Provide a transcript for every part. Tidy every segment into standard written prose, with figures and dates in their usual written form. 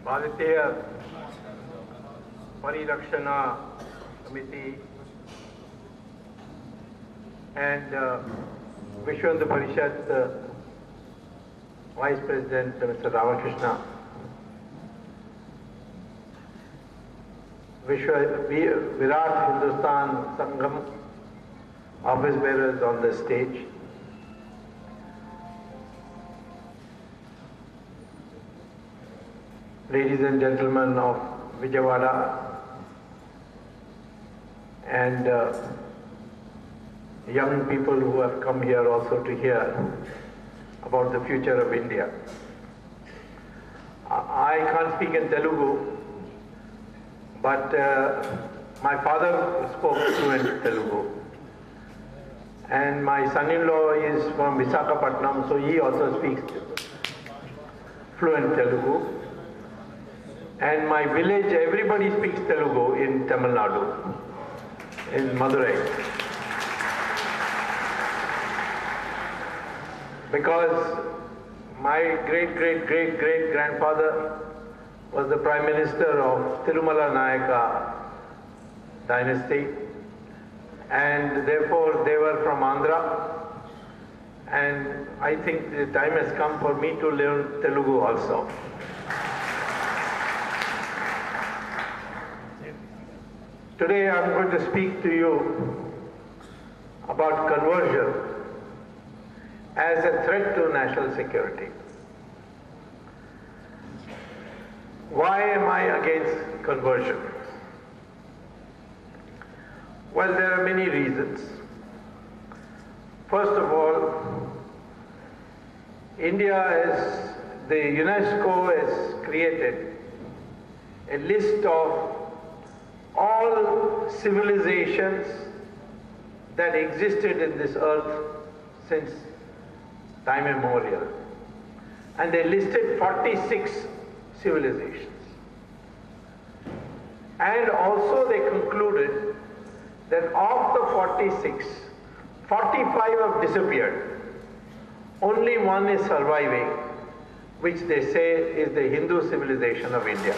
भारतीय परिरक्षण समिति and Vijaywada Parishad Vice President Mr. Ramakrishna, Virat Hindustan Sangham office bearers on the stage, ladies and gentlemen of Vijaywada, and young people who have come here also to hear about the future of India. I can't speak in Telugu, but my father spoke fluent Telugu, and my son-in-law is from Visakhapatnam, so he also speaks fluent Telugu. And my village, everybody speaks Telugu in Tamil Nadu, in Madurai. Because my great-great-great-great-grandfather was the Prime Minister of Tirumala Nayaka dynasty, and therefore they were from Andhra, and I think the time has come for me to learn Telugu also. Today I'm going to speak to you about conversion as a threat to national security. Why am I against conversion? Well, there are many reasons. First of all, the UNESCO has created a list of all civilizations that existed in this earth since time immemorial. And they listed 46 civilizations. And also they concluded that of the 46, 45 have disappeared. Only one is surviving, which they say is the Hindu civilization of India.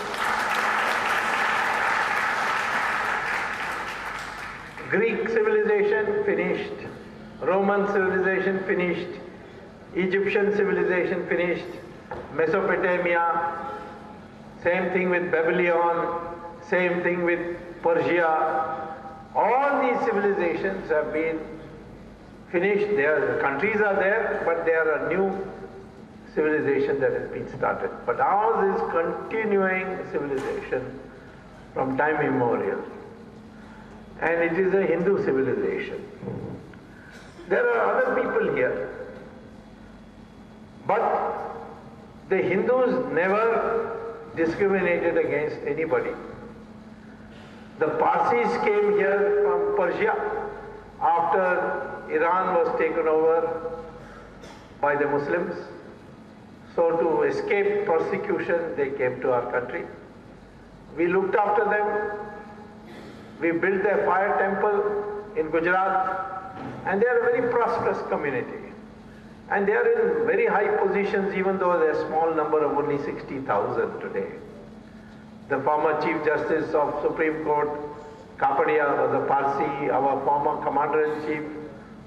Greek civilization finished, Roman civilization finished, Egyptian civilization finished, Mesopotamia, same thing with Babylon, same thing with Persia. All these civilizations have been finished. The countries are there, but they are a new civilization that has been started. But ours is continuing civilization from time immemorial. And it is a Hindu civilization. There are other people here, but the Hindus never discriminated against anybody. The Parsis came here from Persia after Iran was taken over by the Muslims. So to escape persecution, they came to our country. We looked after them. We built their fire temple in Gujarat, and they are a very prosperous community. And they are in very high positions, even though they are a small number of only 60,000 today. The former Chief Justice of Supreme Court, Kapadia, was a Parsi. Our former Commander-in-Chief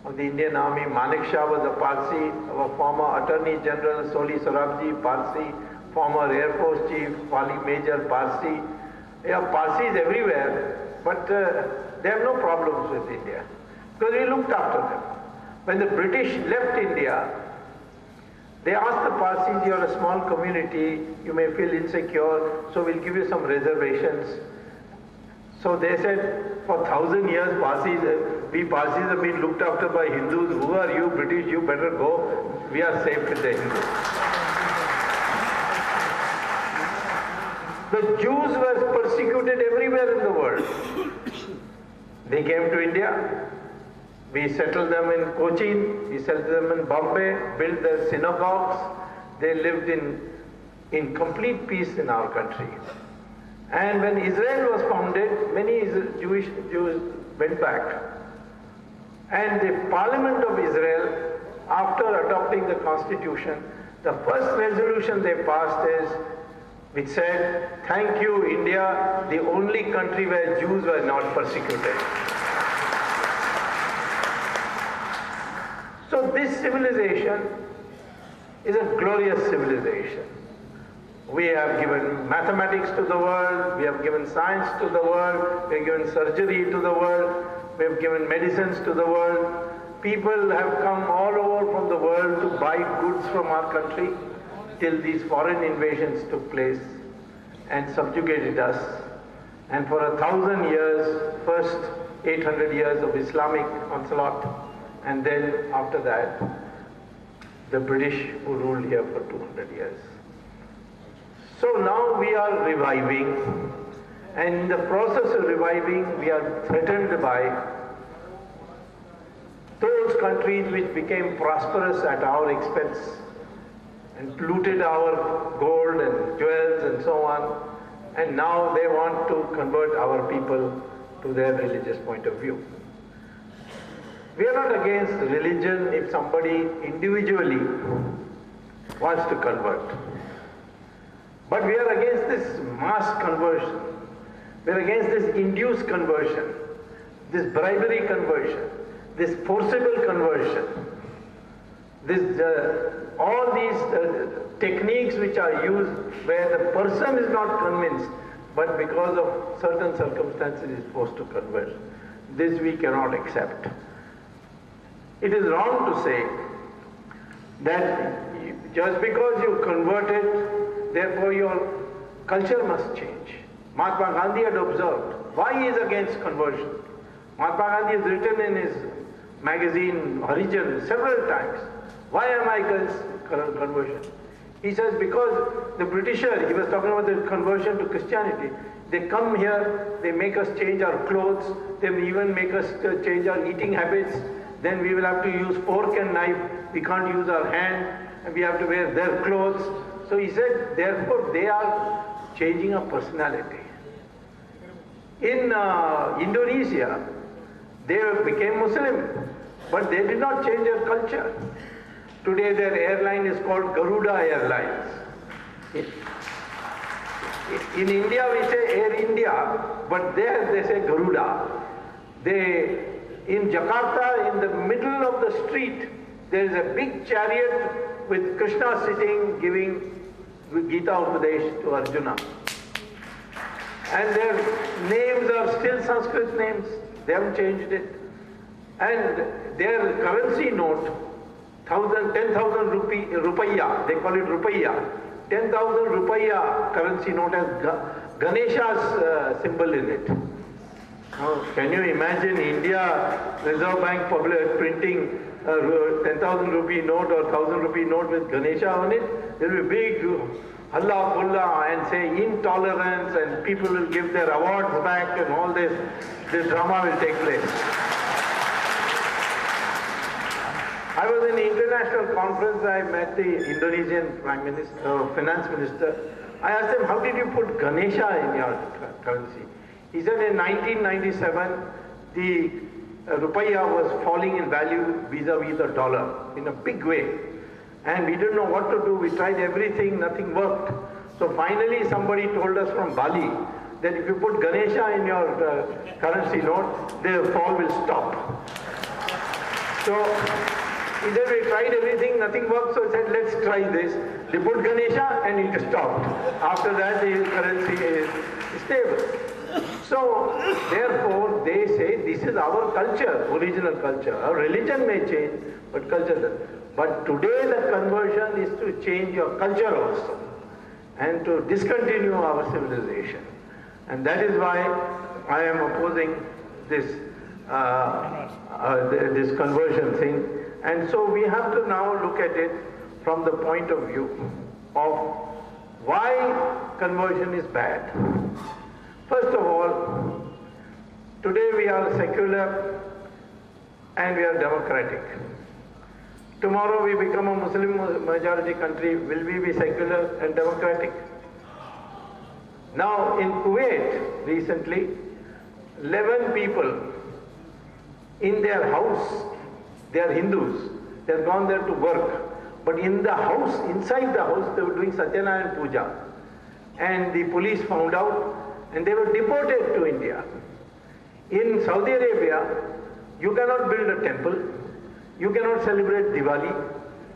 of the Indian Army, Manik Shah, was a Parsi. Our former Attorney General, Soli Sorabji, Parsi. Former Air Force Chief, Wali Major, Parsi. There are Parsis everywhere. But they have no problems with India, because we looked after them. When the British left India, they asked the Parsis, you are a small community, you may feel insecure, so we'll give you some reservations. So they said, for 1,000 years, we Parsis have been looked after by Hindus. Who are you, British? You better go. We are safe with the Hindus. The Jews were persecuted everywhere in the world. They came to India. We settled them in Cochin, we settled them in Bombay, built their synagogues. They lived in complete peace in our country. And when Israel was founded, many Jews went back. And the Parliament of Israel, after adopting the Constitution, the first resolution they passed is which said, "Thank you, India, the only country where Jews were not persecuted." So this civilization is a glorious civilization. We have given mathematics to the world, we have given science to the world, we have given surgery to the world, we have given medicines to the world. People have come all over from the world to buy goods from our country till these foreign invasions took place and subjugated us. And for 1,000 years, first 800 years of Islamic onslaught, and then after that, the British who ruled here for 200 years. So now we are reviving, and in the process of reviving, we are threatened by those countries which became prosperous at our expense and polluted our gold and jewels and so on, and now they want to convert our people to their religious point of view. We are not against religion if somebody individually wants to convert. But we are against this mass conversion. We are against this induced conversion, this bribery conversion, this forcible conversion, all these techniques which are used where the person is not convinced, but because of certain circumstances is forced to convert. This we cannot accept. It is wrong to say that just because you converted, therefore your culture must change. Mahatma Gandhi had observed why he is against conversion. Mahatma Gandhi has written in his magazine Harijan several times, why am I against conversion? He says because the Britisher, he was talking about the conversion to Christianity, they come here, they make us change our clothes, they even make us change our eating habits, then we will have to use fork and knife, we can't use our hand, and we have to wear their clothes. So he said, therefore they are changing our personality. In Indonesia, they became Muslim, but they did not change their culture. Today their airline is called Garuda Airlines. In India we say Air India, but there they say Garuda. In Jakarta, in the middle of the street, there is a big chariot with Krishna sitting giving Gita Upadesh to Arjuna. And their names are still Sanskrit names, they haven't changed it. And their currency note, 10,000 rupiah, they call it rupiah, 10,000 rupiah currency note has Ganesha's symbol in it. Now, can you imagine India Reserve Bank printing a 10,000 rupee note or 1,000 rupee note with Ganesha on it? There will be big halla pulla and say intolerance, and people will give their awards back and all this drama will take place. I was in an international conference, I met the Indonesian finance minister. I asked him, how did you put Ganesha in your currency? He said in 1997, the rupiah was falling in value vis-a-vis the dollar in a big way. And we didn't know what to do. We tried everything, nothing worked. So finally somebody told us from Bali that if you put Ganesha in your currency note, the fall will stop. So he said we tried everything, nothing worked, so he said let's try this. They put Ganesha and it stopped. After that the currency is stable. So, therefore, they say this is our culture, original culture. Our religion may change, but culture doesn't. But today the conversion is to change your culture also and to discontinue our civilization. And that is why I am opposing this, this conversion thing. And so we have to now look at it from the point of view of why conversion is bad. First of all, today we are secular and we are democratic. Tomorrow we become a Muslim majority country, will we be secular and democratic? Now in Kuwait recently, 11 people in their house, they are Hindus, they have gone there to work, but in the house, inside the house, they were doing Satyanarayana Puja. and the police found out and they were deported to India. In Saudi Arabia, you cannot build a temple, you cannot celebrate Diwali,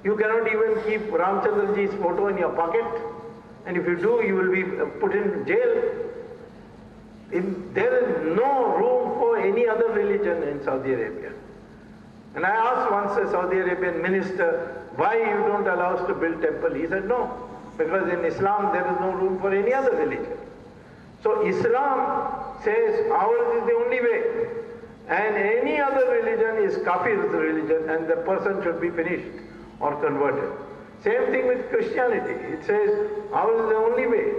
you cannot even keep Ramchandraji's photo in your pocket, and if you do, you will be put in jail. There is no room for any other religion in Saudi Arabia. And I asked once a Saudi Arabian minister, why you don't allow us to build temple? He said, no, because in Islam there is no room for any other religion. So Islam says ours is the only way, and any other religion is kafir's religion, and the person should be finished or converted. Same thing with Christianity. It says ours is the only way,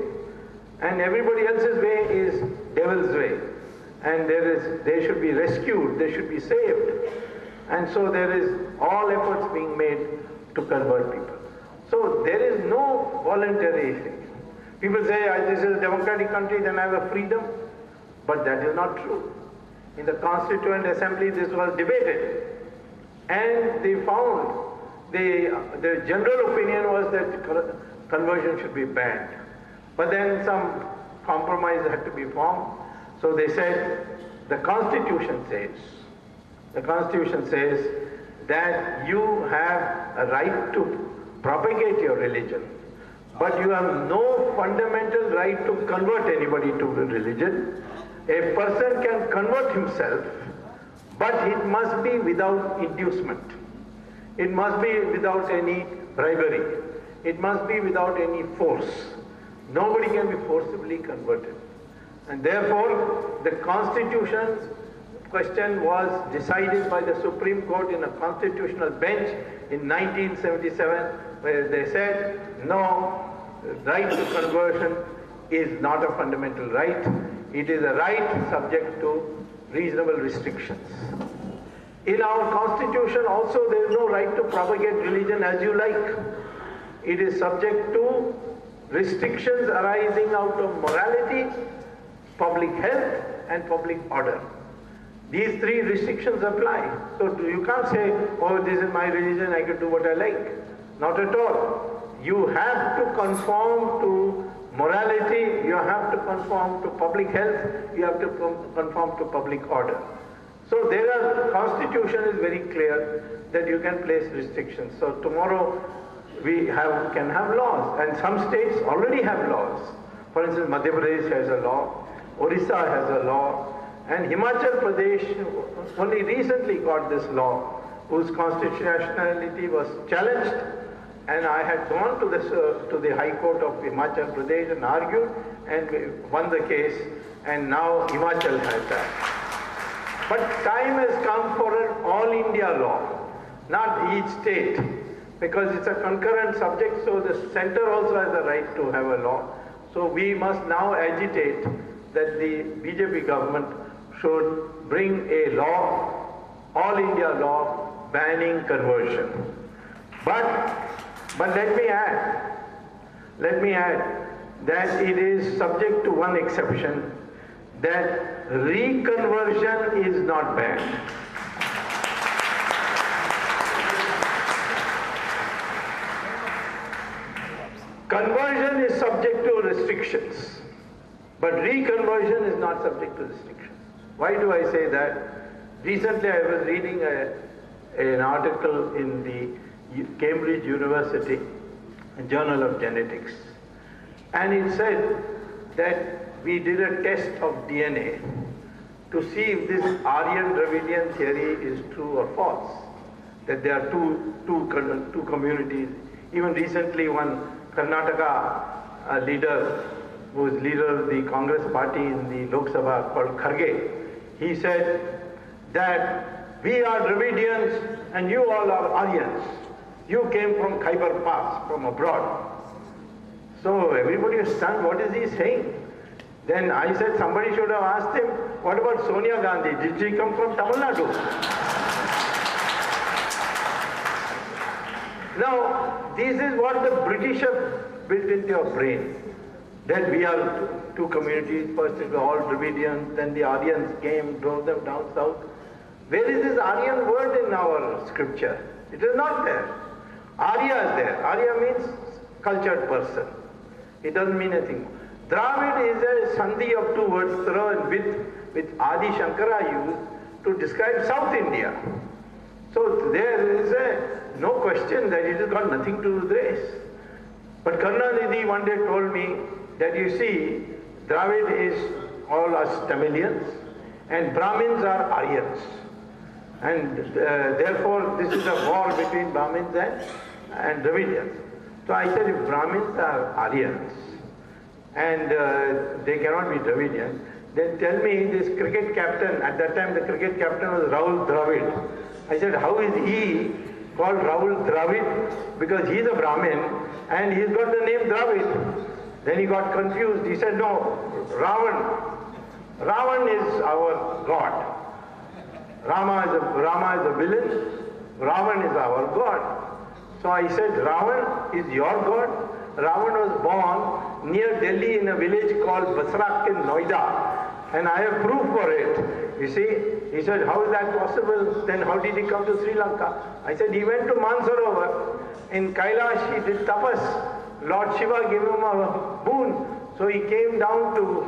and everybody else's way is devil's way, and they should be rescued, they should be saved. And so there is all efforts being made to convert people. So there is no voluntary thing. People say, this is a democratic country, then I have a freedom. But that is not true. In the Constituent Assembly, this was debated. And they found, the general opinion was that conversion should be banned. But then some compromise had to be formed. So they said, the Constitution says that you have a right to propagate your religion, but you have no fundamental right to convert anybody to the religion. A person can convert himself, but it must be without inducement. It must be without any bribery. It must be without any force. Nobody can be forcibly converted. And therefore, the Constitution's question was decided by the Supreme Court in a constitutional bench in 1977, where they said, no, right to conversion is not a fundamental right. It is a right subject to reasonable restrictions. In our Constitution also, there is no right to propagate religion as you like. It is subject to restrictions arising out of morality, public health, and public order. These three restrictions apply. So you can't say, oh, this is my religion, I can do what I like. Not at all. You have to conform to morality, you have to conform to public health, you have to conform to public order. So Constitution is very clear that you can place restrictions. So tomorrow we can have laws, and some states already have laws. For instance, Madhya Pradesh has a law, Orissa has a law, and Himachal Pradesh only recently got this law, whose constitutionality was challenged, and I had gone to the High Court of Himachal Pradesh and argued, and we won the case, and now Himachal has that. But time has come for an all-India law, not each state, because it's a concurrent subject, so the center also has the right to have a law. So we must now agitate that the BJP government should bring a law, all-India law, banning conversion. But let me add that it is subject to one exception, that reconversion is not banned. Conversion is subject to restrictions, but reconversion is not subject to restrictions. Why do I say that? Recently I was reading an article in the Cambridge University Journal of Genetics, and it said that we did a test of DNA to see if this Aryan-Dravidian theory is true or false, that there are two communities. Even recently one Karnataka leader, who is leader of the Congress party in the Lok Sabha, called Kharge, he said that we are Dravidians and you all are Aryans. You came from Khyber Pass, from abroad. So everybody was stunned, what is he saying? Then I said somebody should have asked him, what about Sonia Gandhi? Did she come from Tamil Nadu? Now, this is what the British have built into your brain, that we are two communities. First it was all Dravidians, then the Aryans came, drove them down south. Where is this Aryan word in our scripture? It is not there. Arya is there. Arya means cultured person. It doesn't mean anything. Dravid is a sandhi of two words, Tra and which Adi Shankara used to describe South India. So there is no question that it has got nothing to do with race. But Karunanidhi one day told me that you see, Dravid is all us Tamilians and Brahmins are Aryans. And therefore this is a war between Brahmins and Dravidians. So I said, if Brahmins are Aryans and they cannot be Dravidians, then tell me this cricket captain, at that time the cricket captain was Rahul Dravid. I said, how is he called Rahul Dravid? Because he's a Brahmin and he's got the name Dravid. Then he got confused. He said, no, Ravan. Ravan is our god. Rama is a villain. Ravan is our god. So I said, Ravan is your god. Ravan was born near Delhi in a village called Basrak in Noida. And I have proof for it. You see, he said, how is that possible? Then how did he come to Sri Lanka? I said, he went to Mansarovar. In Kailash, he did tapas. Lord Shiva gave him a boon. So he came down to,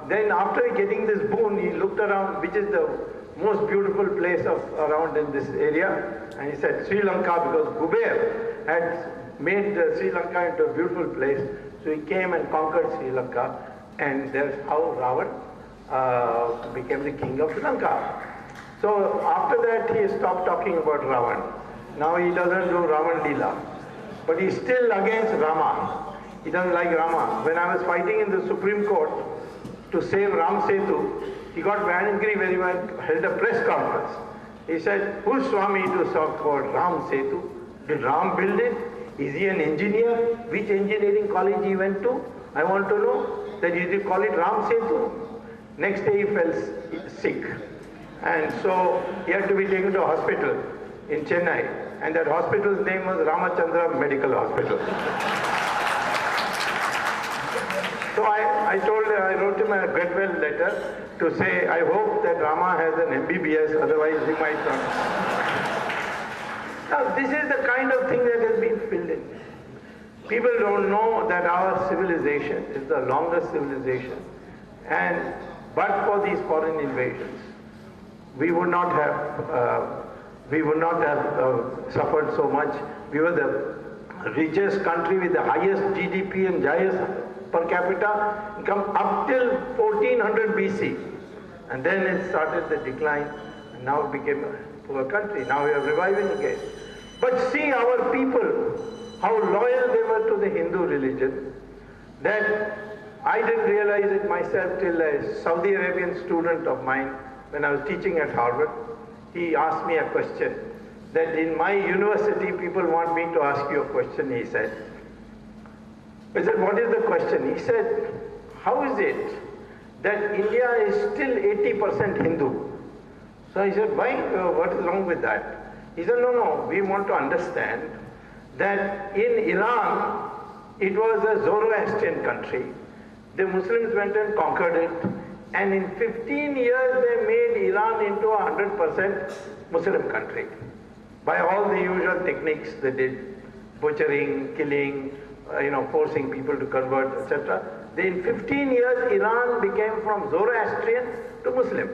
then after getting this boon, he looked around, which is the most beautiful place around in this area. And he said, Sri Lanka, because Kuber had made Sri Lanka into a beautiful place. So he came and conquered Sri Lanka. And that's how Ravan became the king of Sri Lanka. So after that he stopped talking about Ravan. Now he doesn't do Ravan Leela. But he's still against Rama. He doesn't like Rama. When I was fighting in the Supreme Court to save Ram Setu, he got very angry when he held a press conference. He said, who's Swamy to talk about Ram Setu? Did Ram build it? Is he an engineer? Which engineering college he went to? I want to know. That you call it Ram Setu. Next day he fell sick. And so he had to be taken to a hospital in Chennai. And that hospital's name was Ramachandra Medical Hospital. So I wrote him a goodwill letter to say, I hope that Rama has an MBBS, otherwise he might not. Now this is the kind of thing that has been filled in. People don't know that our civilization is the longest civilization, but for these foreign invasions, we would not have suffered so much. We were the richest country with the highest GDP and highest per capita income up till 1400 BC, and then it started the decline, and now it became a poor country. Now we are reviving again. But see our people, how loyal they were to the Hindu religion, that I didn't realize it myself till a Saudi Arabian student of mine, when I was teaching at Harvard, he asked me a question, that in my university people want me to ask you a question, he said. I said, what is the question? He said, how is it that India is still 80% Hindu? So I said, why? What is wrong with that? He said, no, we want to understand that in Iran, it was a Zoroastrian country. The Muslims went and conquered it, and in 15 years they made Iran into a 100% Muslim country. By all the usual techniques they did, butchering, killing, forcing people to convert, etc. Then in 15 years, Iran became from Zoroastrian to Muslim.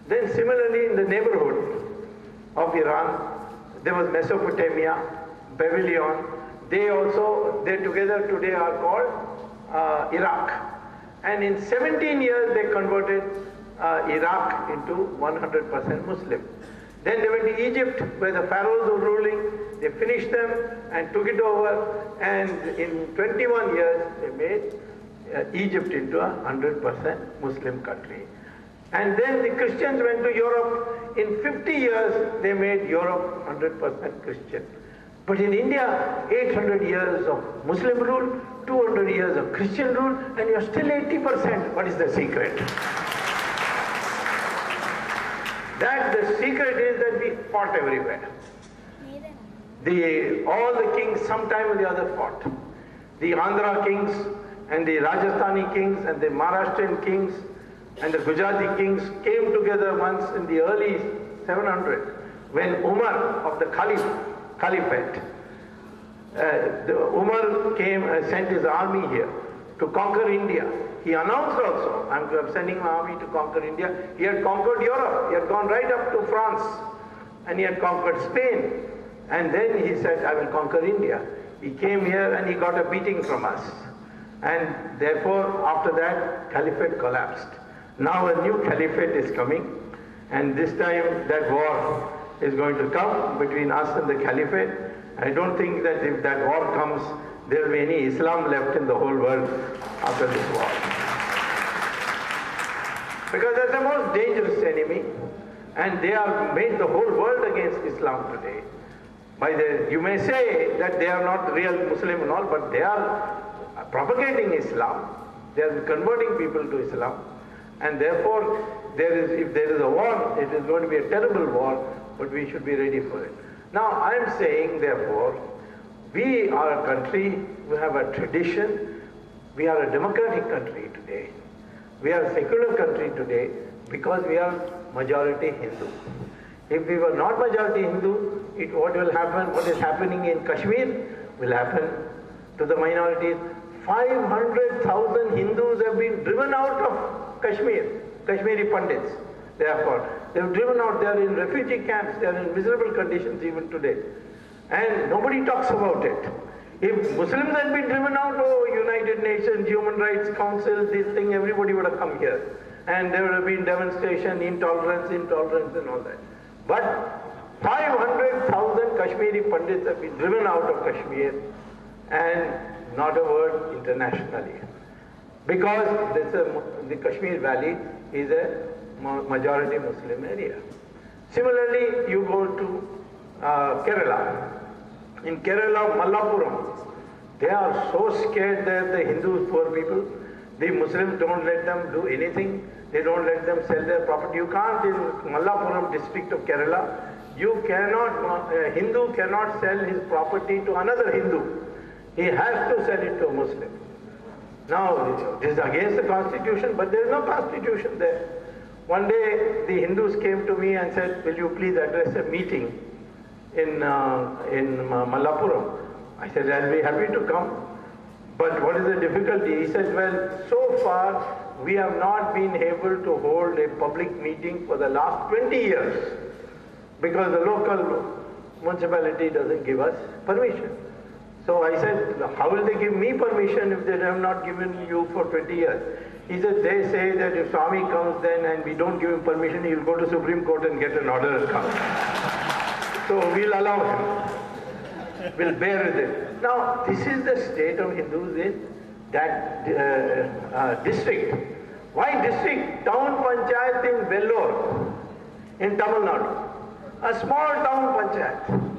Then similarly in the neighborhood of Iran, there was Mesopotamia, Babylon. They together today are called Iraq. And in 17 years they converted Iraq into 100% Muslim. Then they went to Egypt, where the pharaohs were ruling. They finished them and took it over. And in 21 years they made Egypt into a 100% Muslim country. And then the Christians went to Europe. In 50 years they made Europe 100% Christian. But in India, 800 years of Muslim rule, 200 years of Christian rule, and you're still 80%. What is the secret? The secret is that we fought everywhere. All the kings, sometime or the other, fought. The Andhra kings, and the Rajasthani kings, and the Maharashtrian kings, and the Gujarati kings came together once in the early 700, when Umar of the Caliphate, Umar came and sent his army here to conquer India. He announced also, I'm sending my army to conquer India. He had conquered Europe. He had gone right up to France. And he had conquered Spain. And then he said, I will conquer India. He came here and he got a beating from us. And therefore, after that, Caliphate collapsed. Now a new Caliphate is coming. And this time that war is going to come between us and the Caliphate. I don't think that if that war comes, there will be any Islam left in the whole world after this war. Because that's the most dangerous enemy, and they have made the whole world against Islam today. You may say that they are not real Muslim and all, but they are propagating Islam. They are converting people to Islam. And therefore, if there is a war, it is going to be a terrible war, but we should be ready for it. Now, I am saying, therefore, we are a country, we have a tradition, we are a democratic country today. We are a secular country today because we are majority Hindu. If we were not majority Hindu, what will happen, what is happening in Kashmir will happen to the minorities. 500,000 Hindus have been driven out of Kashmir, Kashmiri Pandits, they are called. They have driven out, they are in refugee camps, they are in miserable conditions even today. And nobody talks about it. If Muslims had been driven out, United Nations, Human Rights Council, this thing, everybody would have come here. And there would have been demonstration, intolerance and all that. But 500,000 Kashmiri Pandits have been driven out of Kashmir and not a word internationally. Because the Kashmir Valley is a majority Muslim area. Similarly, you go to Kerala. In Kerala, Malappuram, they are so scared that the Hindus, poor people, the Muslims don't let them do anything. They don't let them sell their property. You can't, in Malappuram district of Kerala, you cannot, a Hindu cannot sell his property to another Hindu. He has to sell it to a Muslim. Now, this is against the constitution, but there is no constitution there. One day, the Hindus came to me and said, will you please address a meeting in Malappuram? I said, I'll be happy to come. But what is the difficulty? He said, well, so far we have not been able to hold a public meeting for the last 20 years because the local municipality doesn't give us permission. So I said, how will they give me permission if they have not given you for 20 years? He said, they say that if Swamy comes then and we don't give him permission, he'll go to Supreme Court and get an order and come. So we'll allow him. We'll bear with it. Now, this is the state of Hindus in that district. Why district? Town Panchayat in Vellore, in Tamil Nadu. A small town Panchayat.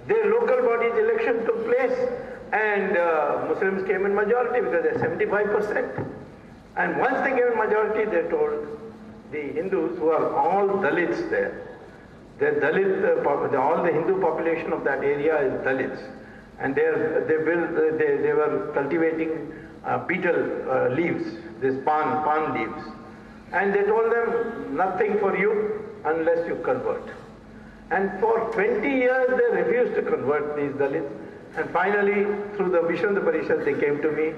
Their local body's election took place and Muslims came in majority because they're 75%. And once they came in majority, they told the Hindus, who are all Dalits there, all the Hindu population of that area is Dalits. And they were cultivating betel leaves, these pan leaves. And they told them, nothing for you unless you convert. And for 20 years they refused to convert, these Dalits. And finally, through the Vishnu Parishad, they came to me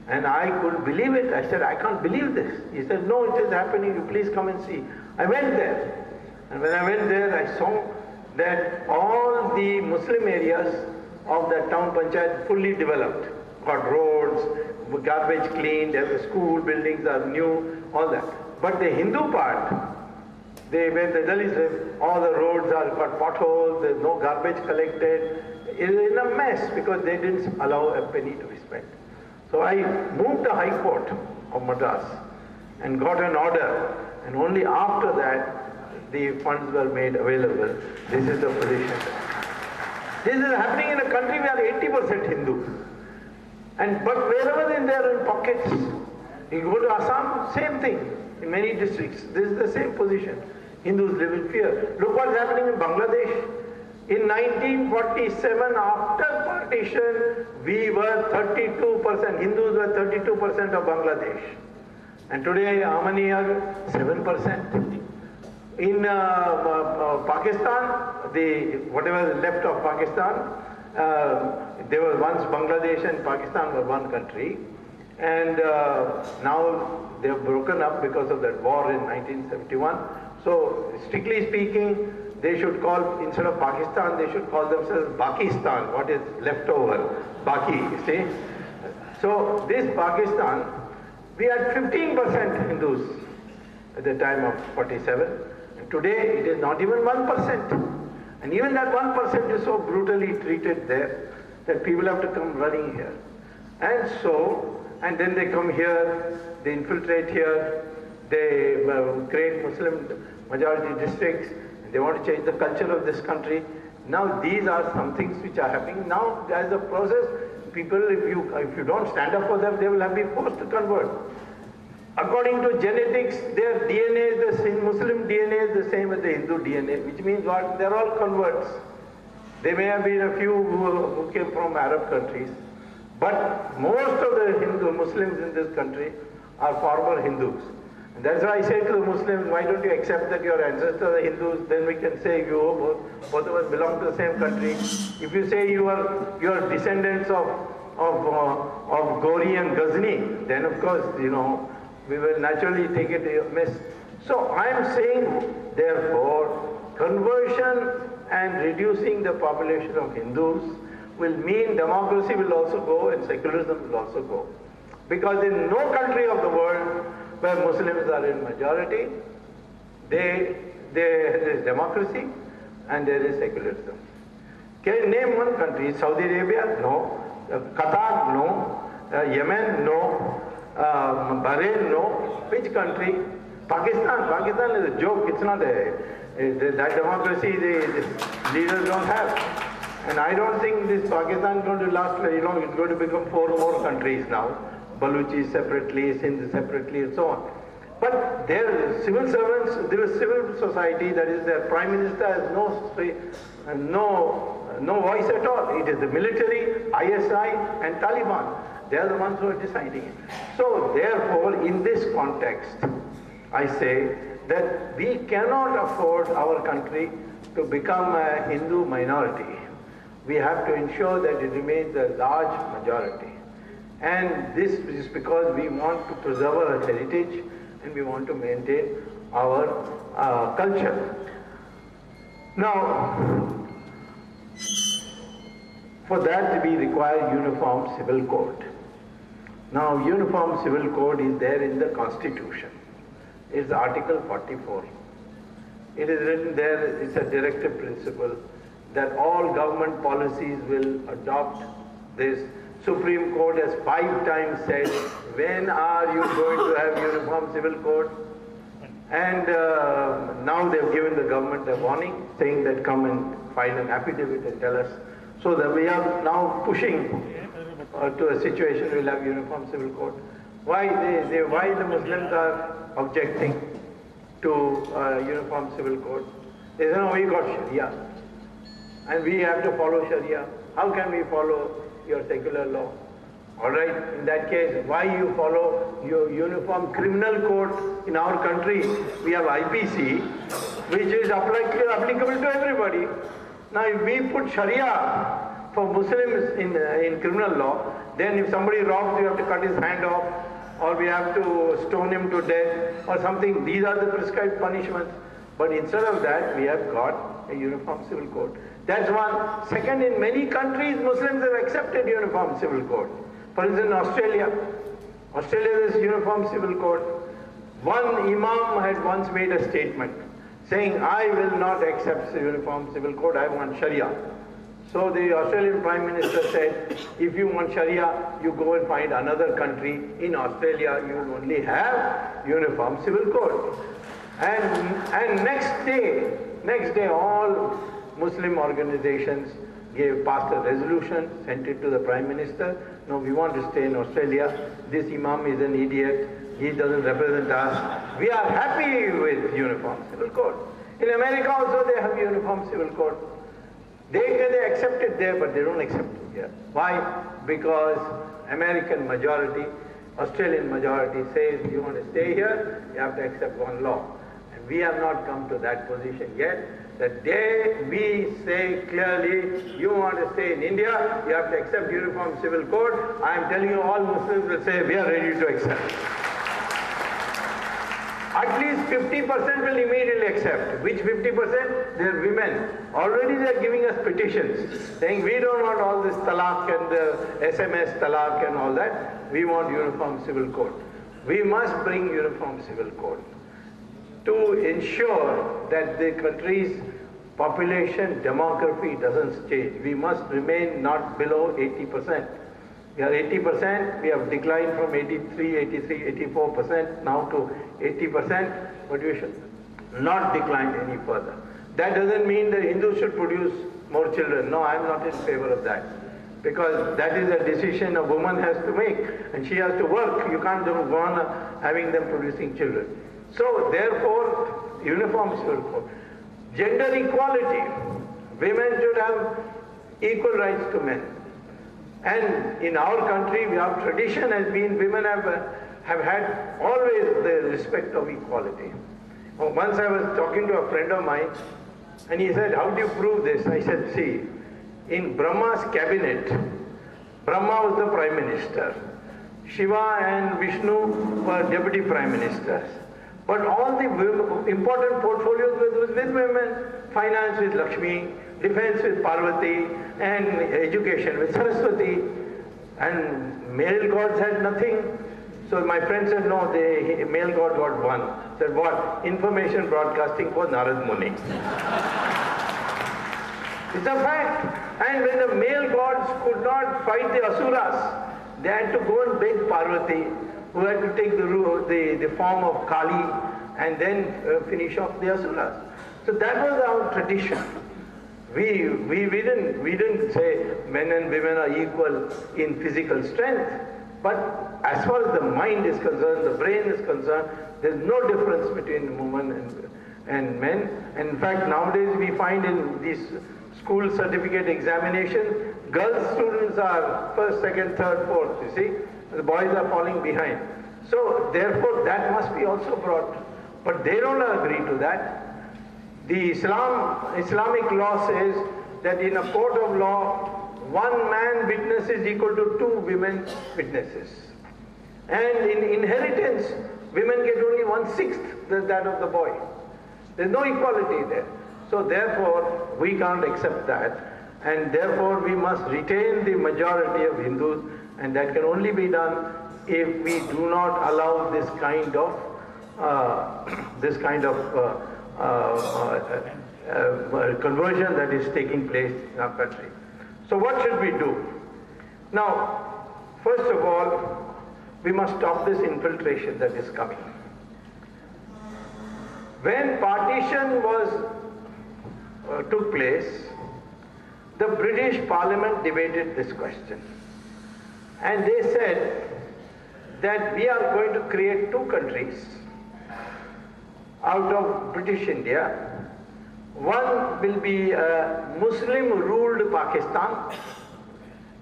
and I couldn't believe it. I said, I can't believe this. He said, no, it is happening, you please come and see. I went there. And when I went there, I saw that all the Muslim areas of that town Panchayat fully developed. Got roads, garbage cleaned, the school buildings are new, all that. But the Hindu part, where the Dalits live, all the roads are got potholes, there's no garbage collected. It is in a mess because they didn't allow a penny to be spent. So I moved the High Court of Madras and got an order, and only after that the funds were made available. This is the position. This is happening in a country where 80% Hindu. But wherever they are in pockets, you go to Assam, same thing. In many districts, this is the same position. Hindus live in fear. Look what's happening in Bangladesh. In 1947, after partition, we were 32%, Hindus were 32% of Bangladesh. And today, how many are? 7%. In Pakistan, whatever is left of Pakistan, there was once Bangladesh and Pakistan were one country. And now they have broken up because of that war in 1971. So strictly speaking, they should call, instead of Pakistan, they should call themselves Pakistan, what is left over, Baki, you see. So this Pakistan, we had 15% Hindus at the time of 47. And today it is not even 1%. And even that 1% is so brutally treated there that people have to come running here. And so, and then they come here, they infiltrate here, they create Muslim majority districts, they want to change the culture of this country. Now these are some things which are happening. Now as a process, people, if you don't stand up for them, they will be forced to convert. According to genetics, their DNA is the same, Muslim DNA is the same as the Hindu DNA, which means what? They're all converts. There may have been a few who came from Arab countries, but most of the Hindu Muslims in this country are former Hindus. And that's why I say to the Muslims, why don't you accept that your ancestors are Hindus, then we can say you both of us belong to the same country. If you say you are descendants of Gori and Ghazni, then of course, we will naturally take it amiss. So I am saying, therefore, conversion and reducing the population of Hindus will mean democracy will also go and secularism will also go. Because in no country of the world where Muslims are in majority, there is democracy and there is secularism. Can you name one country? Saudi Arabia? No. Qatar? No. Yemen? No. Bahrain? No. Which country? Pakistan? Pakistan is a joke. It's not that democracy the leaders don't have. And I don't think this Pakistan is going to last very long. It's going to become 4 more countries now. Baluchi separately, Sindh separately, and so on. But their civil servants, there is civil society, that is their prime minister has no voice at all. It is the military, ISI and Taliban. They are the ones who are deciding it. So therefore, in this context, I say that we cannot afford our country to become a Hindu minority. We have to ensure that it remains a large majority. And this is because we want to preserve our heritage and we want to maintain our culture. Now, for that we require uniform civil code. Now, uniform civil code is there in the Constitution. It's Article 44. It is written there, it's a directive principle that all government policies will adopt this. Supreme Court has 5 times said, when are you going to have uniform civil code? And now they've given the government a warning, saying that come and file an affidavit and tell us. So that we are now pushing to a situation we'll have uniform civil code. Why the Muslims are objecting to uniform civil code? They say, no, we got Sharia. And we have to follow Sharia. How can we follow your secular law? All right, in that case, why you follow your uniform criminal code in our country? We have IPC, which is applicable to everybody. Now, if we put Sharia for Muslims in criminal law, then if somebody robs, we have to cut his hand off, or we have to stone him to death, or something. These are the prescribed punishments. But instead of that, we have got a uniform civil code. That's one. Second, in many countries, Muslims have accepted uniform civil code. For instance, in Australia there is uniform civil code. One imam had once made a statement saying, I will not accept the uniform civil code, I want Sharia. So the Australian Prime Minister said, if you want Sharia, you go and find another country. In Australia, you will only have uniform civil code. And next day, all Muslim organizations passed a resolution, sent it to the Prime Minister. No, we want to stay in Australia. This Imam is an idiot. He doesn't represent us. We are happy with uniform civil code. In America also they have uniform civil code. They accept it there, but they don't accept it here. Why? Because American majority, Australian majority says, you want to stay here, you have to accept one law. And we have not come to that position yet, The day we say clearly, you want to stay in India, you have to accept Uniform Civil Code, I am telling you all Muslims will say, we are ready to accept. At least 50% will immediately accept. Which 50%? They are women. Already they are giving us petitions saying we don't want all this talaq and SMS talaq and all that. We want Uniform Civil Code. We must bring Uniform Civil Code to ensure that the country's population demography doesn't change. We must remain not below 80%. We are 80%, we have declined from 84% now to 80%, but we should not decline any further. That doesn't mean that Hindus should produce more children. No, I am not in favor of that. Because that is a decision a woman has to make, and she has to work. You can't go on having them producing children. So therefore, Uniform Civil Code. Gender equality. Women should have equal rights to men. And in our country, our tradition has been women have had always the respect of equality. Once I was talking to a friend of mine, and he said, how do you prove this? I said, see, in Brahma's cabinet, Brahma was the Prime Minister. Shiva and Vishnu were Deputy Prime Ministers. But all the important portfolios was with women. Finance with Lakshmi, defense with Parvati, and education with Saraswati. And male gods had nothing. So my friend said, no, the male god got one. Said, what? Information broadcasting for Narad Muni. It's a fact. And when the male gods could not fight the Asuras, they had to go and beg Parvati, who had to take the form of Kali and then finish off the Asuras. So that was our tradition. We didn't say men and women are equal in physical strength, but as far as the mind is concerned, the brain is concerned, there's no difference between women and men. And in fact, nowadays we find in these school certificate examination, girl students are first, second, third, fourth, you see. The boys are falling behind. So therefore that must be also brought. But they don't agree to that. The Islamic law says that in a court of law, one man witness is equal to two women witnesses. And in inheritance, women get only 1/6 that of the boy. There's no equality there. So therefore, we can't accept that. And therefore, we must retain the majority of Hindus, and that can only be done if we do not allow this kind of conversion that is taking place in our country. So what should we do? Now, first of all, we must stop this infiltration that is coming. When partition took place, the British Parliament debated this question. And they said that we are going to create two countries out of British India. One will be a Muslim-ruled Pakistan,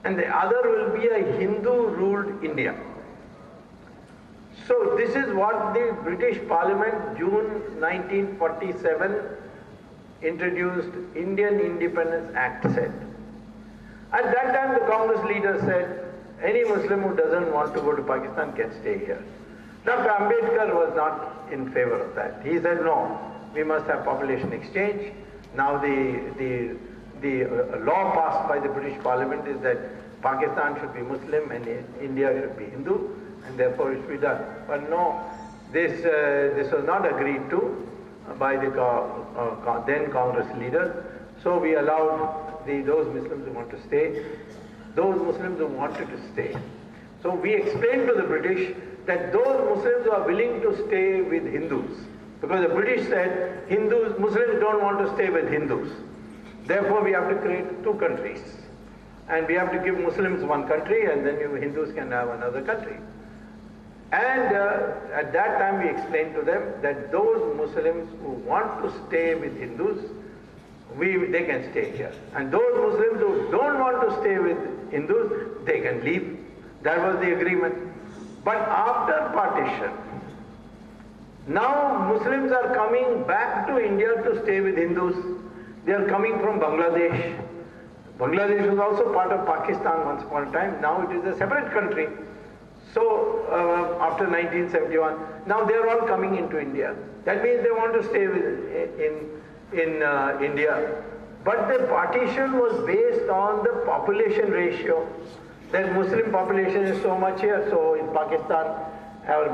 and the other will be a Hindu-ruled India. So this is what the British Parliament, June 1947, introduced Indian Independence Act said. At that time the Congress leader said, any Muslim who doesn't want to go to Pakistan can stay here. Dr. Ambedkar was not in favor of that. He said, no, we must have population exchange. Now the law passed by the British Parliament is that Pakistan should be Muslim and India should be Hindu, and therefore it should be done. But no, this was not agreed to by the then Congress leaders. So we allowed those Muslims who want to stay, those Muslims who wanted to stay. So we explained to the British that those Muslims who are willing to stay with Hindus, because the British said Muslims don't want to stay with Hindus. Therefore we have to create two countries. And we have to give Muslims one country, and then Hindus can have another country. And at that time we explained to them that those Muslims who want to stay with Hindus, they can stay here. And those Muslims who don't want to stay with Hindus, they can leave. That was the agreement. But after partition, now Muslims are coming back to India to stay with Hindus. They are coming from Bangladesh. Bangladesh was also part of Pakistan once upon a time. Now it is a separate country. So after 1971, now they are all coming into India. That means they want to stay in India. But the partition was based on the population ratio. That Muslim population is so much here, so in Pakistan or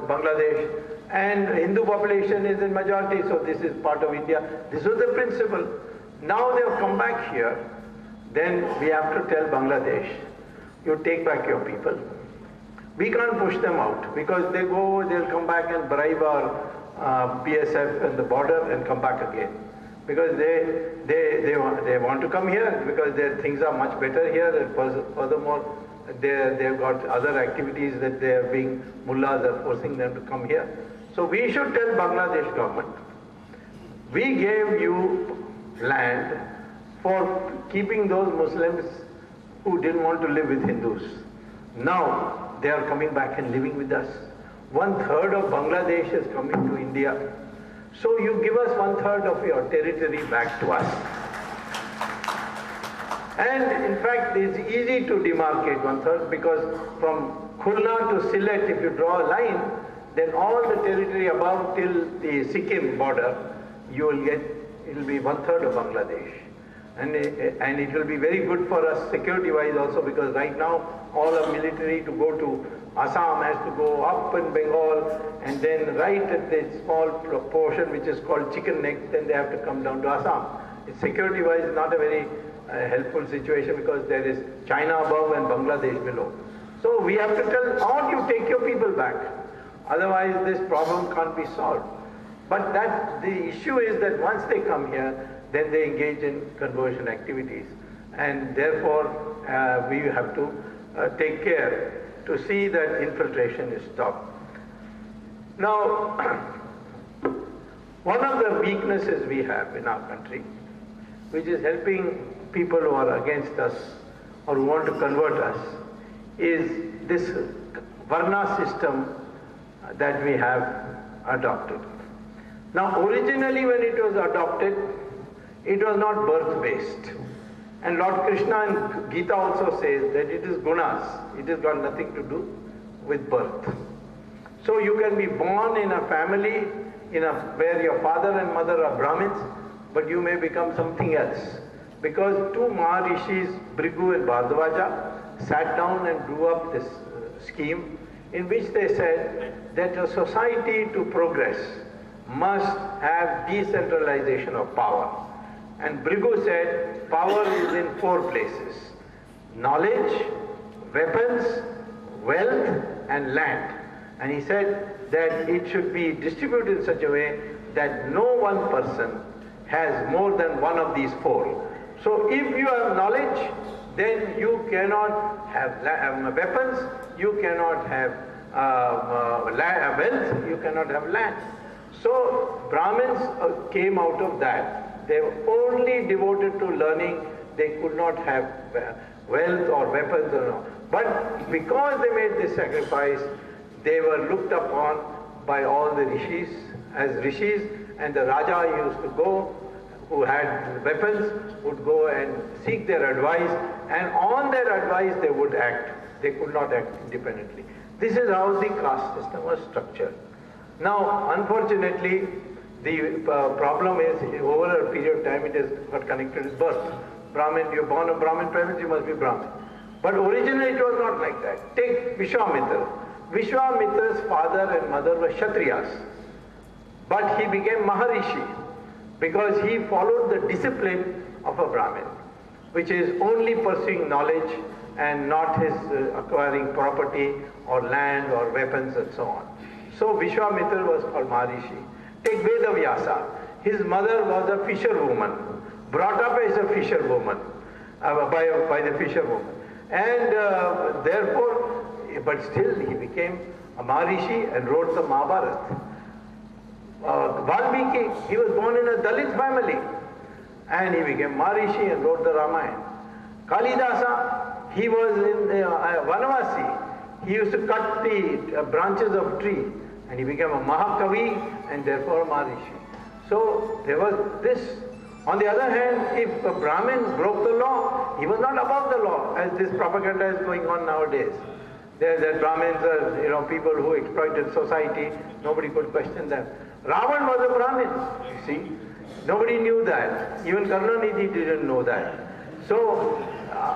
Bangladesh, and Hindu population is in majority, so this is part of India. This was the principle. Now they have come back here, then we have to tell Bangladesh, you take back your people. We can't push them out because they go, they'll come back and bribe our PSF at the border and come back again. Because they want to come here because their things are much better here, and furthermore they've got other activities that they are being, mullahs are forcing them to come here. So we should tell Bangladesh government, we gave you land for keeping those Muslims who didn't want to live with Hindus. Now they are coming back and living with us. 1/3 of Bangladesh is coming to India. So you give us 1/3 of your territory back to us. And in fact, it's easy to demarcate 1/3 because from Khulna to Sylhet, if you draw a line, then all the territory above till the Sikkim border, you will get, it will be 1/3 of Bangladesh. And it will be very good for us security-wise also, because right now all our military to go to Assam has to go up in Bengal, and then right at the small portion which is called Chicken Neck, then they have to come down to Assam. It's security-wise not a very helpful situation because there is China above and Bangladesh below. So we have to tell, or you take your people back. Otherwise this problem can't be solved. But the issue is that once they come here, then they engage in conversion activities. And therefore we have to take care to see that infiltration is stopped. Now, one of the weaknesses we have in our country, which is helping people who are against us or who want to convert us, is this Varna system that we have adopted. Now, originally when it was adopted, it was not birth-based. And Lord Krishna in Gita also says that it is gunas. It has got nothing to do with birth. So you can be born in a family where your father and mother are Brahmins, but you may become something else. Because two Maharishis, Brigu and Bhardwaja, sat down and drew up this scheme in which they said that a society to progress must have decentralization of power. And Brigu said, power is in 4 places: knowledge, weapons, wealth, and land. And he said that it should be distributed in such a way that no one person has more than one of these 4. So if you have knowledge, then you cannot have weapons, you cannot have wealth, you cannot have land. So Brahmins came out of that. They were only devoted to learning. They could not have wealth or weapons or no. But because they made this sacrifice, they were looked upon by all the rishis as rishis, and the Raja used to go, who had weapons, would go and seek their advice, and on their advice they would act. They could not act independently. This is how the caste system was structured. Now, unfortunately, the problem is, over a period of time, it has got connected with birth. Brahmin, you're born of Brahmin parents, you must be Brahmin. But originally it was not like that. Take Vishwamitra. Vishwamitra's father and mother were Kshatriyas. But he became Maharishi because he followed the discipline of a Brahmin, which is only pursuing knowledge and not his acquiring property or land or weapons and so on. So Vishwamitra was called Maharishi. Take Vedavyasa. His mother was a fisherwoman, brought up as a fisherwoman, by the fisherwoman. And therefore, but still he became a Maharishi and wrote the Mahabharata. Valmiki, he was born in a Dalit family and he became Maharishi and wrote the Ramayana. Kalidasa, he was in Vanavasi. He used to cut the branches of tree and he became a Mahakavi and therefore a Maharishi. So there was this On the other hand, if a Brahmin broke the law, he was not above the law, as this propaganda is going on nowadays. That Brahmins are, people who exploited society, nobody could question them. Ravan was a Brahmin, you see. Nobody knew that. Even Karunanidhi didn't know that. So,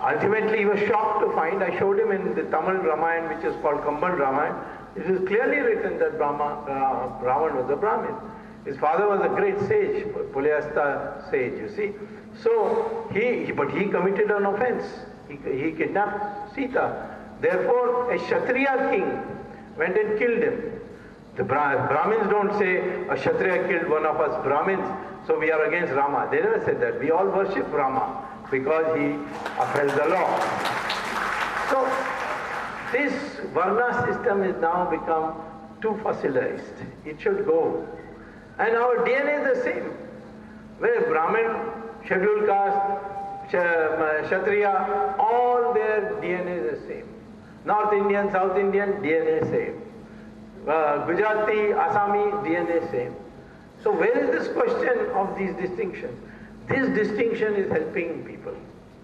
ultimately he was shocked to find, I showed him in the Tamil Ramayana, which is called Kamban Ramayana, it is clearly written that Ravan was a Brahmin. His father was a great sage, Pulyasta sage, you see. So, but he committed an offense. He kidnapped Sita. Therefore, a Kshatriya king went and killed him. The Brahmins don't say, a Kshatriya killed one of us Brahmins, so we are against Rama. They never said that. We all worship Rama because he upheld the law. So, this Varna system has now become too fossilized. It should go. And our DNA is the same. Where Brahmin, scheduled caste, Kshatriya, all their DNA is the same. North Indian, South Indian, DNA same. Gujarati, Assami, DNA same. So where is this question of these distinctions? This distinction is helping people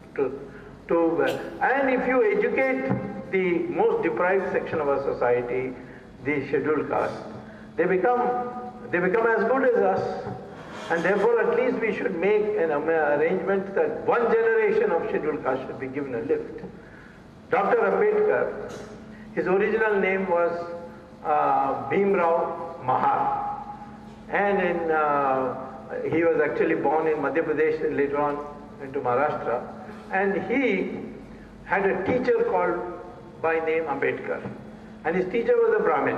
and if you educate the most deprived section of our society, the scheduled caste, they become as good as us, and therefore at least we should make an arrangement that one generation of scheduled caste should be given a lift. Dr. Ambedkar, his original name was Bhimrao Mahar, and he was actually born in Madhya Pradesh and later on into Maharashtra, and he had a teacher called by name Ambedkar, and his teacher was a Brahmin,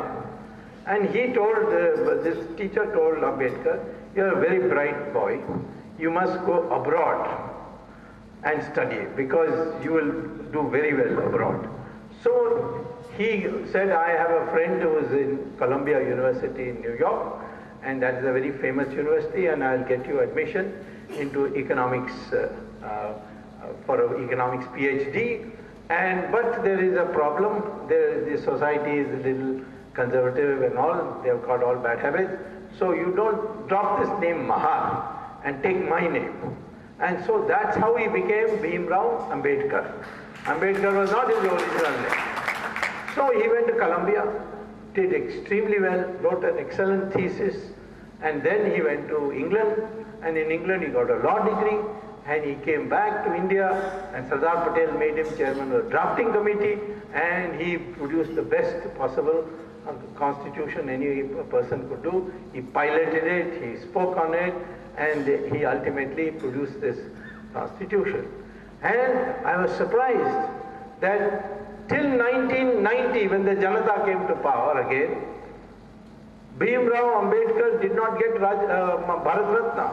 and this teacher told Ambedkar, "You are a very bright boy, you must go abroad and study because you will do very well abroad." So he said, "I have a friend who is in Columbia University in New York, and that is a very famous university, and I'll get you admission into economics for an economics PhD. But there is a problem. The society is a little conservative and all. They have got all bad habits. So you don't drop this name Mahar and take my name." And so that's how he became Bhimrao Ambedkar. Ambedkar was not his original name. So he went to Columbia, did extremely well, wrote an excellent thesis, and then he went to England, and in England he got a law degree, and he came back to India, and Sardar Patel made him chairman of the drafting committee, and he produced the best possible constitution any person could do. He piloted it, he spoke on it, and he ultimately produced this constitution. And I was surprised that till 1990, when the Janata came to power again, Bhimrao Ambedkar did not get Bharat Ratna.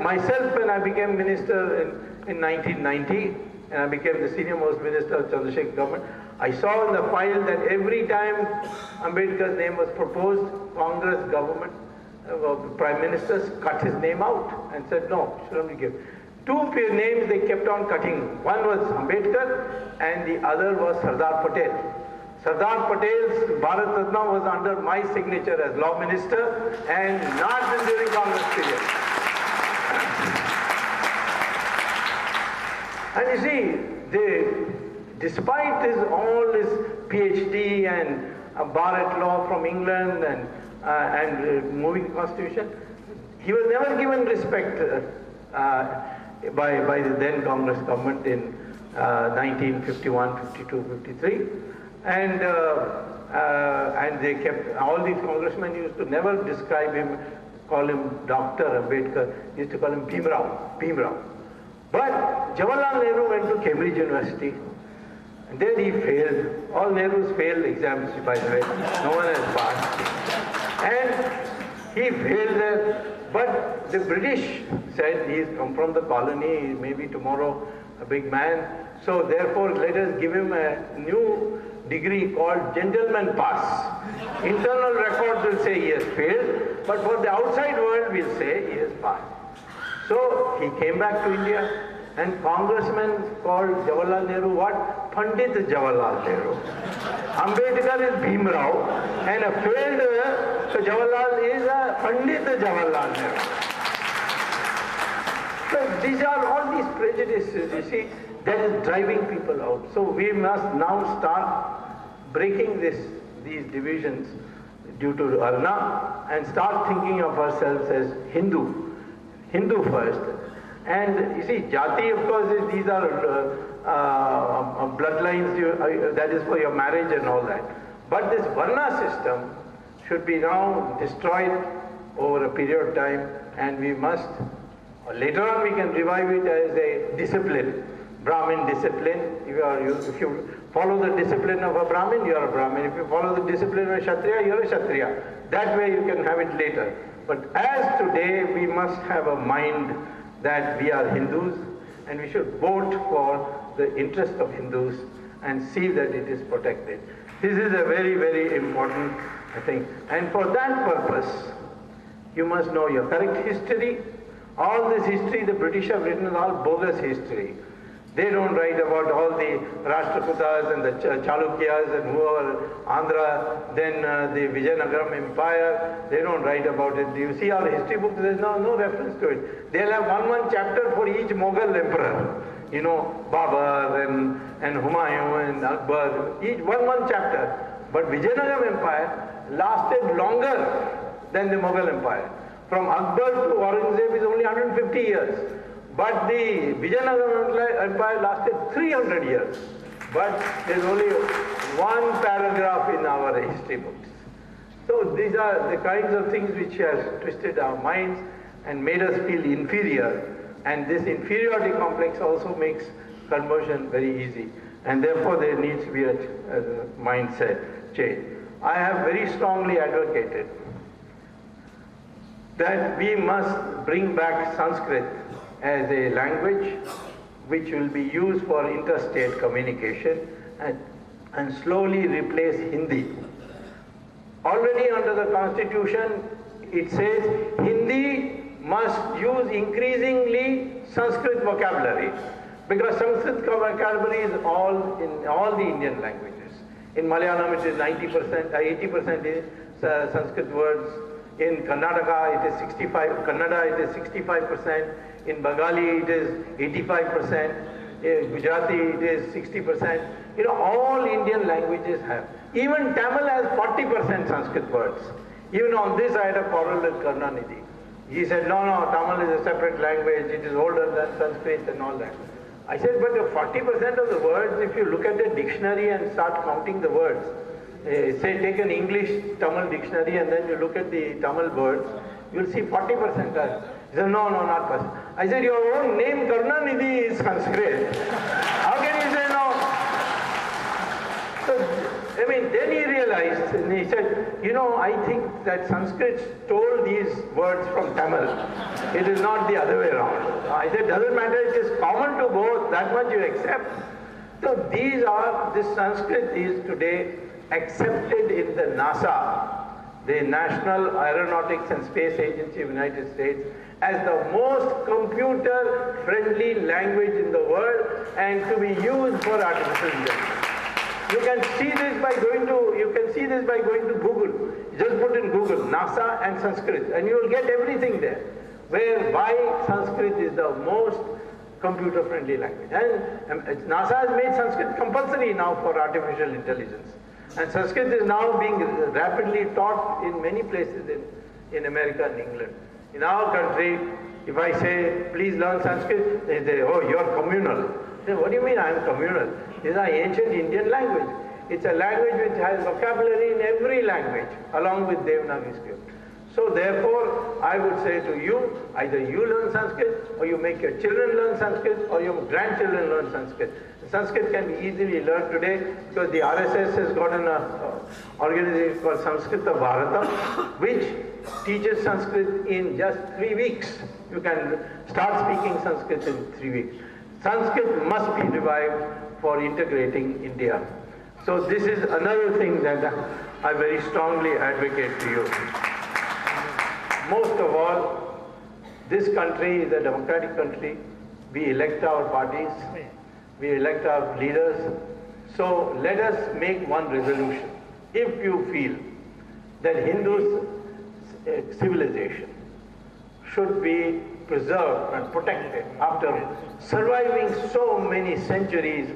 Myself, when I became minister in 1990, and I became the senior most minister of Chandrasekhar government, I saw in the file that every time Ambedkar's name was proposed, Congress government, prime ministers cut his name out and said, no, shouldn't be given. Two names they kept on cutting. One was Ambedkar and the other was Sardar Patel. Sardar Patel's Bharat Ratna was under my signature as law minister and not during Congress period. And you see, despite all his PhD and Bharat law from England and moving constitution, he was never given respect by the then Congress government in 1951, 52, 53. And they kept, all these congressmen used to never describe him, call him Dr. Ambedkar, used to call him Bhimrao. But Jawaharlal Nehru went to Cambridge University, and there he failed. All Nehru's failed exams, by the way. No one has passed. And he failed there. But the British said he's come from the colony, he may be tomorrow a big man. So therefore, let us give him a new degree called Gentleman Pass. Internal records will say he has failed, but for the outside world will say he has passed. So he came back to India, and congressmen called Jawaharlal Nehru what? Pandit Jawaharlal Nehru. Ambedkar is Bhimrao, and a failed, so Jawaharlal is a Pandit Jawaharlal Nehru. So these are all these prejudices, you see, that is driving people out. So we must now start breaking these divisions due to Arna and start thinking of ourselves as Hindu first. And you see, Jati, of course, these are bloodlines, that is for your marriage and all that. But this Varna system should be now destroyed over a period of time, and we must, later on we can revive it as a discipline, Brahmin discipline. If you follow the discipline of a Brahmin, you are a Brahmin. If you follow the discipline of a Kshatriya, you are a Kshatriya. That way you can have it later. But as today, we must have a mind that we are Hindus, and we should vote for the interest of Hindus and see that it is protected. This is a very, very important thing. And for that purpose, you must know your correct history. All this history the British have written is all bogus history. They don't write about all the Rashtrakutas and the Chalukyas and whoever, Andhra, then the Vijayanagaram Empire. They don't write about it. You see our history books, there's no reference to it. They'll have one chapter for each Mughal emperor. You know, Babur and Humayun and Akbar, each one chapter. But Vijayanagaram Empire lasted longer than the Mughal Empire. From Akbar to Aurangzeb is only 150 years. But the Vijayanagara Empire lasted 300 years. But there's only one paragraph in our history books. So these are the kinds of things which have twisted our minds and made us feel inferior. And this inferiority complex also makes conversion very easy. And therefore there needs to be a mindset change. I have very strongly advocated that we must bring back Sanskrit as a language which will be used for interstate communication and slowly replace Hindi. Already under the Constitution it says Hindi must use increasingly Sanskrit vocabulary, because Sanskrit vocabulary is all in all the Indian languages. In Malayalam it is 90%, 80% is Sanskrit words. In Karnataka it is 65, Kannada it is 65%, in Bengali it is 85%, in Gujarati it is 60%. You know, all Indian languages have. Even Tamil has 40% Sanskrit words. Even on this I had a quarrel with Karnanidhi. He said, no, Tamil is a separate language, it is older than Sanskrit and all that. I said, but 40% of the words, if you look at the dictionary and start counting the words, say take an English Tamil dictionary and then you look at the Tamil words, you'll see 40% are. He said, no, not person. I said, your own name Karnanidhi is Sanskrit. How can you say no? So, I mean, then he realized, and he said, you know, I think that Sanskrit stole these words from Tamil. It is not the other way around. I said, doesn't matter, it is common to both, that much you accept. So this Sanskrit is today accepted in the NASA, the National Aeronautics and Space Agency of the United States, as the most computer-friendly language in the world and to be used for artificial intelligence. You can see this by going to Google. Just put in Google NASA and Sanskrit, and you will get everything there. Why Sanskrit is the most computer-friendly language. And NASA has made Sanskrit compulsory now for artificial intelligence. And Sanskrit is now being rapidly taught in many places in America and England. In our country, if I say, please learn Sanskrit, they say, oh, you're communal. I say, what do you mean I'm communal? This is an ancient Indian language. It's a language which has vocabulary in every language, along with Devanagari script. So therefore, I would say to you, either you learn Sanskrit, or you make your children learn Sanskrit, or your grandchildren learn Sanskrit. Sanskrit can be easily learned today because the RSS has got an organization called Samskrita Bharatam, which teaches Sanskrit in just 3 weeks. You can start speaking Sanskrit in 3 weeks. Sanskrit must be revived for integrating India. So this is another thing that I very strongly advocate to you. Most of all, this country is a democratic country. We elect our parties, we elect our leaders. So let us make one resolution. If you feel that Hindus' civilization should be preserved and protected after surviving so many centuries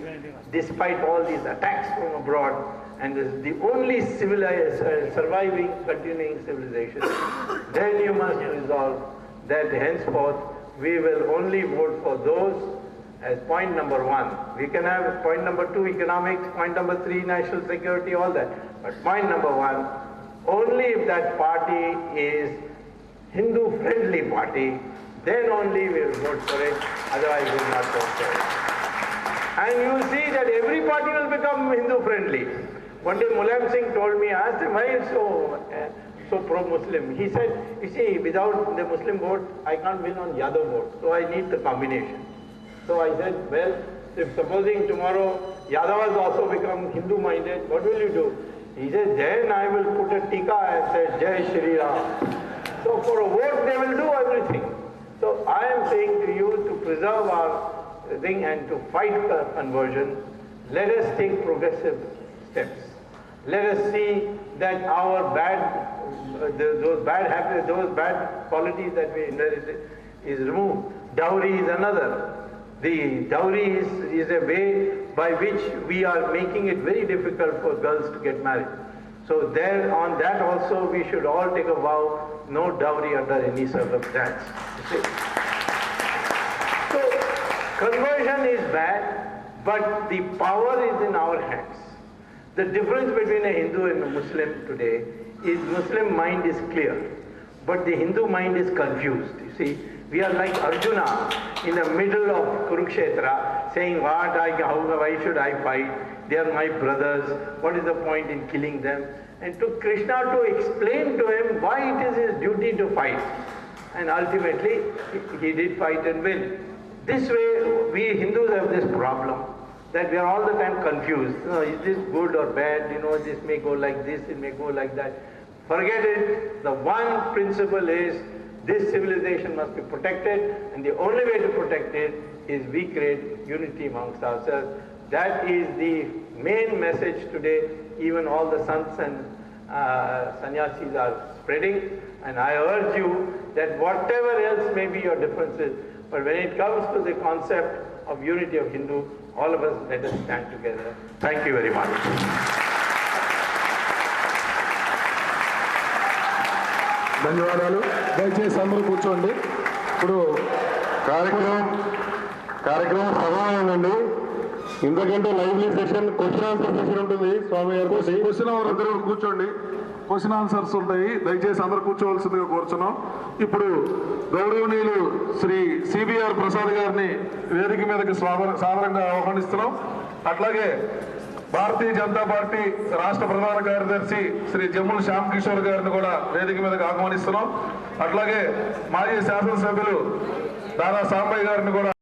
despite all these attacks from abroad, and is the only civilized, surviving, continuing civilization, then you must resolve that henceforth we will only vote for those as point number one. We can have point number two, economics, point number three, national security, all that. But point number one, only if that party is Hindu-friendly party, then only we will vote for it, otherwise we will not vote for it. And you will see that every party will become Hindu-friendly. One day Mulayam Singh told me, I asked him, why is so pro-Muslim? He said, you see, without the Muslim vote, I can't win on Yadav vote, so I need the combination. So I said, well, if supposing tomorrow Yadavas also become Hindu-minded, what will you do? He said, then I will put a tika and say, Jai Shri Ram. So for a vote, they will do everything. So I am saying to you, to preserve our thing and to fight the conversion, let us take progressive steps. Let us see that our those bad habits, those bad qualities that we inherited is removed. Dowry is another. The dowry is a way by which we are making it very difficult for girls to get married. So there, on that also, we should all take a vow, no dowry under any circumstance. You see? So conversion is bad, but the power is in our hands. The difference between a Hindu and a Muslim today is Muslim mind is clear, but the Hindu mind is confused. You see, we are like Arjuna in the middle of Kurukshetra saying, why should I fight? They are my brothers. What is the point in killing them? And to Krishna to explain to him why it is his duty to fight. And ultimately, he did fight and win. This way, we Hindus have this problem that we are all the time confused. Is this good or bad? This may go like this, it may go like that. Forget it. The one principle is this civilization must be protected, and the only way to protect it is we create unity amongst ourselves. That is the main message today, even all the sants and sannyasis are spreading, and I urge you that whatever else may be your differences, but when it comes to the concept of unity of Hindu, all of us let us stand together. Thank you very much. ధన్యవాదాలు. దయచేసి అందరూ కూర్చోండి. ఇప్పుడు కార్యక్రమం సమానండి. ఇంతకంటే lively session question answer session ఉంటుంది. స్వామి గారు question hour అందరూ కూర్చోండి. క్వశ్చన్ ఆన్సర్స్ ఉంటాయి. దయచేసి అందరూ కూర్చోవలసిందిగా కోరుచున్నాం. ఇప్పుడు గౌరవనీయులు శ్రీ సిబిఆర్ ప్రసాద్ గారిని వేదిక మీదకి సాదరంగా ఆహ్వానిస్తున్నాం. అట్లాగే భారతీయ జనతా పార్టీ రాష్ట్ర ప్రధాన కార్యదర్శి శ్రీ జమ్ముల శ్యామ్ కిషోర్ గారిని కూడా వేదిక మీదకి ఆహ్వానిస్తున్నాం. అట్లాగే మాజీ శాసనసభ్యులు దాదా సాంబయ్య గారిని కూడా